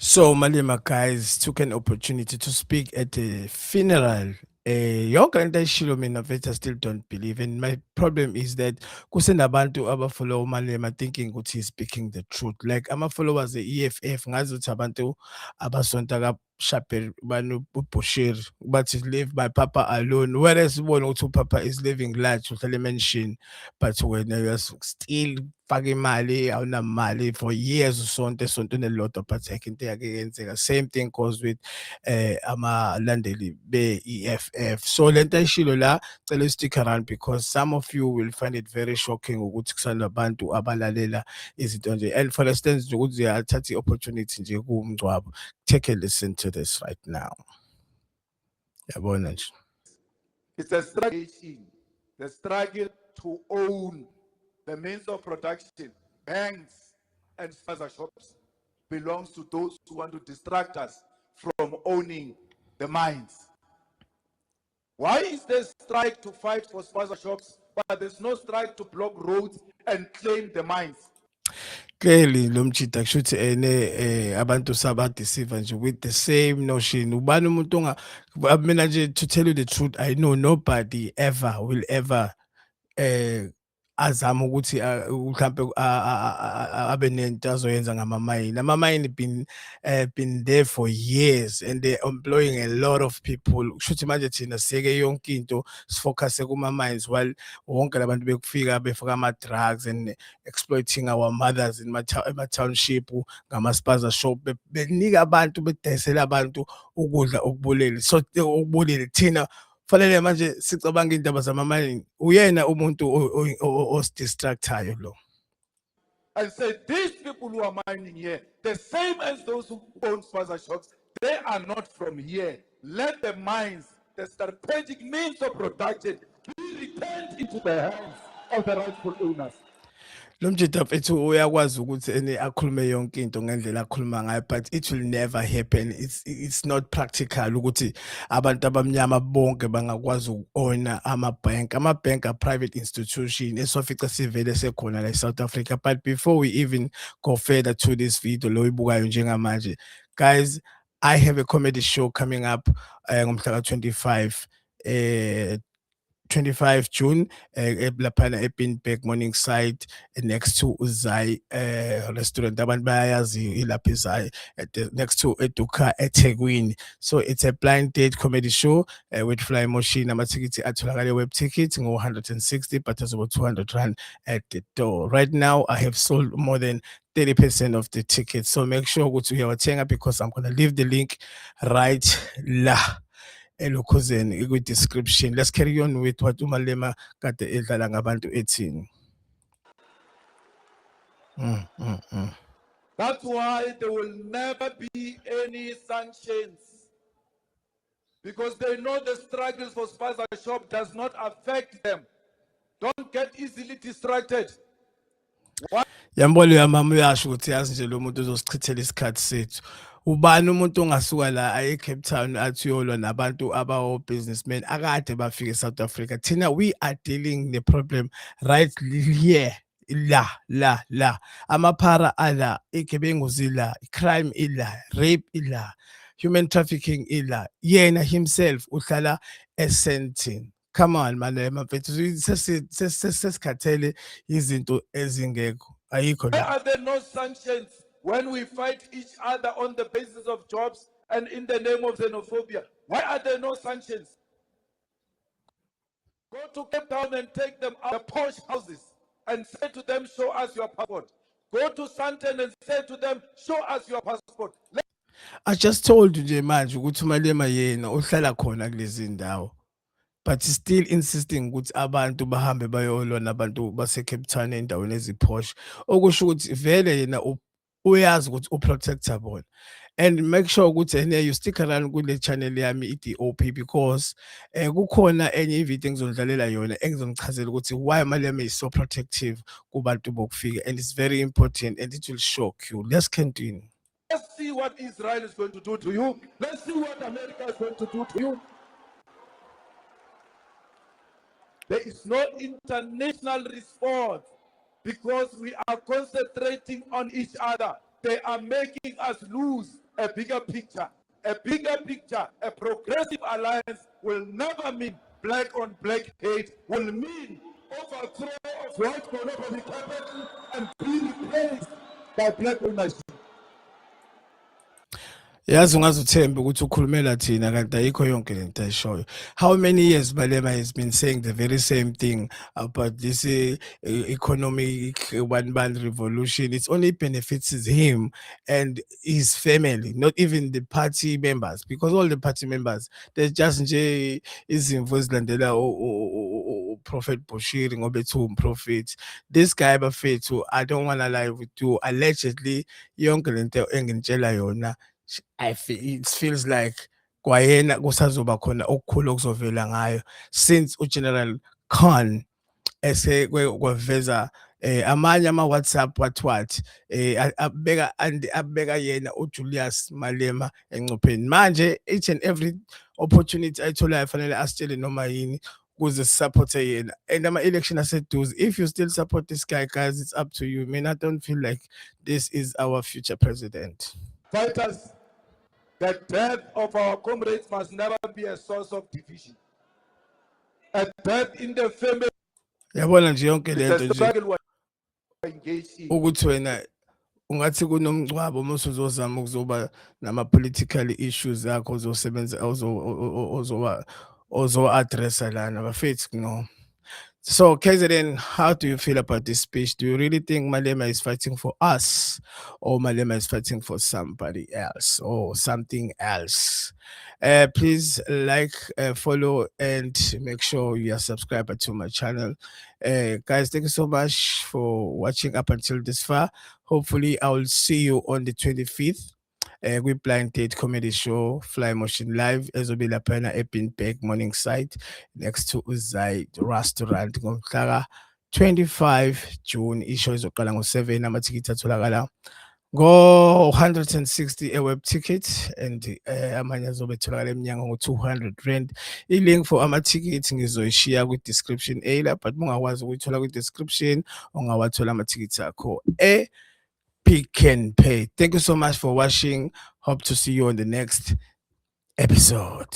So Malema guys took an opportunity to speak at a funeral. Yonke lento ayishilo mina mfethu I still don't believe, and my problem is that kusenabantu abafollow uMalema thinking ukuthi he's speaking the truth. Like ama-followers e-EFF ngazi ukuthi abantu abasonta kaShapel banu uBushiri bathi leave my papa alone, whereas ubone ukuthi uPapa is living large uhlala emansion, but wena you are still faka imali awunamali for years usonto esontweni elilodwa, but akho into eyake yenzeka. Same thing goes with amalandeli be-EFF. So lento ayishilo la cela stick around because some of you will find it very shocking ukuthi kusanabantu abalalela izinto nje, and for instance nje ukuthi uyathatha i-opportunity nje kuwumngcwabo. Take a listen to this right now. Yabona nje. It's a struggle, the struggle to own the means of production. Banks and spaza shops belongs to those who want to distract us from owning the mines. Why is there strike to fight for spaza shops, but there's no strike to block roads and claim the mines? Clearly lo mjida kushuthi abantu sabadeceive nje with the same notion. Ubani umuntu mina nje, to tell you the truth, I know nobody ever will ever azama ukuthi mhlampe abe nento azoyenza ngama-mine. Ama-mine been there for years and they're employing a lot of people. Kushuthi manje thina siyeke yonke into sifocuse kuma-mines while wonke labantu bekufika befaka ama-drugs and exploiting our mothers in ema-township ngama-spaza shop, benika abantu bedayisela abantu ukudla okubulele. So okubulele thina fanele manje sicabanga indaba zama-mining, uyena umuntu osidistractayo lo. And say these people who are mining here, the same as those who own spaza shops, they are not from here. Let the mines, the strategic means of production, be returned into the hands of the rightful owners. Lo mjida mfethu uyakwazi ukuthi akhulume yonke into ngendlela akhuluma ngayo, but it will never happen. It's not practical ukuthi abantu abamnyama bonke bangakwazi uku-owner ama-bank. Ama-bank are private institution esofica sivele sekhona la eSouth Africa. But before we even go further to this video lo ibukayo njengamanje, guys, I have a comedy show coming up ngomhla ka-25 25 June laphana ePinback Morningside next to Uzai restaurant. Abantu bayayazi ilapha eZai next to Eduka eThekwini. So it's a blind date comedy show with Fly Motion. Amathikithi atholakala web ticket ngo-160, but there's about 200 rand at the door. Right now I have sold more than 30% of the tickets. So make sure ukuthi uyawathenga because I'm gonna leave the link right la elokhuzeni kwi-description. Let's carry on with what uMalema kade edlala ngabantu ethini. That's why there will never be any sanctions, because they know the struggles for spaza shop does not affect them. Don't get easily distracted. Yambolo yamama uyasho ukuthi yazi nje lo muntu uzosichithela isikhathi sethu. Ubani umuntu ongasuka la eCape Town athi uyolwa nabantu abawo-businessmen akade bafika eSouth Africa? Thina we are dealing the problem right here, la amaphara ala, igebengu zila, crime ila, rape ila, human trafficking ila, yena himself uhlala eSandton. Come on Malema mfethu, sesikhathele izinto ezingekho, ayikho Why la. are there no sanctions when we fight each other on the basis of jobs and in the name of xenophobia? Why are there no sanctions? Go to Cape Town and take them out of the posh houses and say to them, show us your passport. Go to Sandton and say to them, show us your passport. I just told you nje manje ukuthi uMalema yena uhlala khona kulezi ndawo, but still insisting ukuthi abantu bahambe bayolwa nabantu base-Cape Town endaweni eziposh, okusho ukuthi vele yena uyazi ukuthi uprotecta bona. And make sure ukuthi ene you stick around kule channel yami i-DOP because kukhona enye ivideo engizondlalela yona engizonichazela ukuthi why Malema is so protective kubantu bokufika, and it's very important and it will shock you. Let's continue. Let's see what Israel is going to do to you. Let's see what America is going to do to you. There is no international response because we are concentrating on each other. They are making us lose a bigger picture. A bigger picture, a progressive alliance will never mean black on black hate, will mean overthrow of white monopoly capital and be replaced by black ownership. Yazi ungazuthemba ukuthi ukhulumela thina kanti ayikho yonke lento ayishoyo. How many years Malema has been saying the very same thing about this economic one-man revolution? It only benefits him and his family, not even the party members, because all the party members, there's just nje izimvo ezilandela Prophet Bushiri ngoba ethi umprophet. This guy bafethu, I don't want to lie with you, allegedly yonke lento engintshela yona, it feels like kwayena kusazoba khona okukhulu okuzovela ngayo since uGeneral Khan kwaveza amanye ama-WhatsApp what abeka yena uJulius Malema engcupheni. Manje each and every opportunity ayitholayo fanele asitshele noma yini ukuze sisupporte yena, and ama-election aseduze. If you still support this guy, guys, it's up to you. I mean, I don't feel like this is our future president. Fighters, the death of our comrades must never be a source of division. A death in the family Yabona nje yonke is lento a nje struggle we're engaged in. ukuthi wena ungathi kunomngcwabo mase uzozama ukuzoba nama-political issues akho ozosebenza ozo-addressa lana bafethu, no. So KZN, how do you feel about this speech? Do you really think Malema is fighting for us, or Malema is fighting for somebody else or something else? Please like, follow, and make sure you are subscribed to my channel. Guys, thank you so much for watching up until this far. Hopefully I will see you on the 25th. With Blind Date Comedy Show, Fly Motion Live, ezobe laphana ePinback Morning Site next to Uzide Restaurant ngomhla 25 June. Ishow izoqala ngo-7, amathikithi atholakala ngo-160 web ticket, and amanye azobe etholakala eminyango ngo-200 rand. I-link for amathikithi ngizoyishiya kwi-description ela, but mungakwazi ukuyithola kwi-description ungawathola amathikithi akho Pick and Pay. Thank you so much for watching. Hope to see you on the next episode.